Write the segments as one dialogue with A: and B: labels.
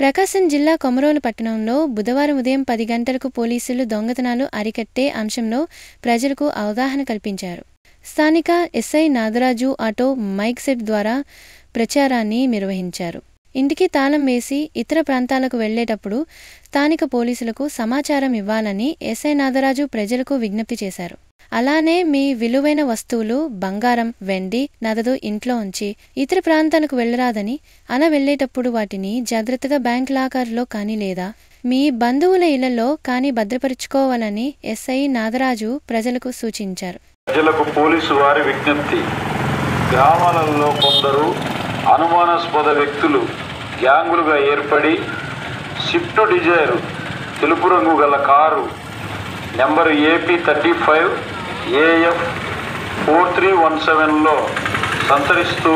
A: ప్రకాశం జిల్లా కొమరోలు పట్టణంలో బుధవారం ఉదయం 10 గంటలకు పోలీసులు దొంగతనాలు అరికట్టే అంశంలో ప్రజలకు అవగాహన కల్పించారు. స్థానిక SI Nagaraju auto mike set ద్వారా ప్రచారాన్ని నిర్వహించారు. ఇంటికి తాళం వేసి ఇతర ప్రాంతాలకు వెళ్లేటప్పుడు స్థానిక పోలీసులకు సమాచారం ఇవ్వాలని ఎస్ఐ నాగరాజు ప్రజలకు విజ్ఞప్తి చేశారు. అలానే మీ విలువైన వస్తువులు బంగారం, వెండి, నగదు ఇంట్లో ఉంచి ఇతర ప్రాంతాలకు వెళ్లరాదని, వెళ్లేటప్పుడు వాటిని జాగ్రత్తగా బ్యాంక్ లాకర్లో కానీ లేదా మీ బంధువుల ఇళ్లలో కానీ భద్రపరుచుకోవాలని ఎస్ఐ నాగరాజు ప్రజలకు సూచించారు.
B: ప్రజలకు పోలీసు వారి విజ్ఞప్తి. గ్రామాలలో కొందరు అనుమానాస్పద వ్యక్తులు గ్యాంగులుగా ఏర్పడి స్విఫ్ట్ డిజైర్ తెలుపు రంగు గల కారు నెంబరు AP35 AF 4317లో సంచరిస్తూ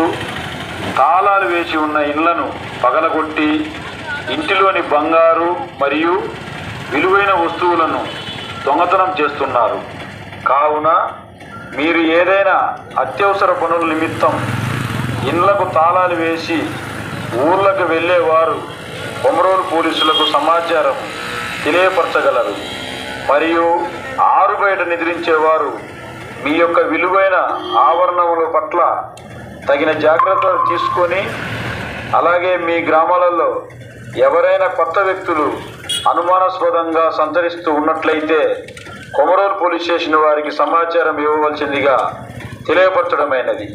B: తాళాలు వేసి ఉన్న ఇళ్లను పగలగొట్టి ఇంటిలోని బంగారు మరియు విలువైన వస్తువులను దొంగతనం చేస్తున్నారు. కావున మీరు ఏదైనా అత్యవసర పనుల నిమిత్తం ఇండ్లకు తాళాలు వేసి ఊర్లకు వెళ్ళేవారు కొమరోలు పోలీసులకు సమాచారం తెలియపరచగలరు. మరియు ఆరు బయట నిద్రించేవారు మీ యొక్క విలువైన ఆభరణముల పట్ల తగిన జాగ్రత్తలు తీసుకొని, అలాగే మీ గ్రామాలలో ఎవరైనా కొత్త వ్యక్తులు అనుమానాస్పదంగా సంచరిస్తూ ఉన్నట్లయితే కొమరోలు పోలీస్ స్టేషన్ వారికి సమాచారం ఇవ్వవలసిందిగా తెలియపరచడమైనది.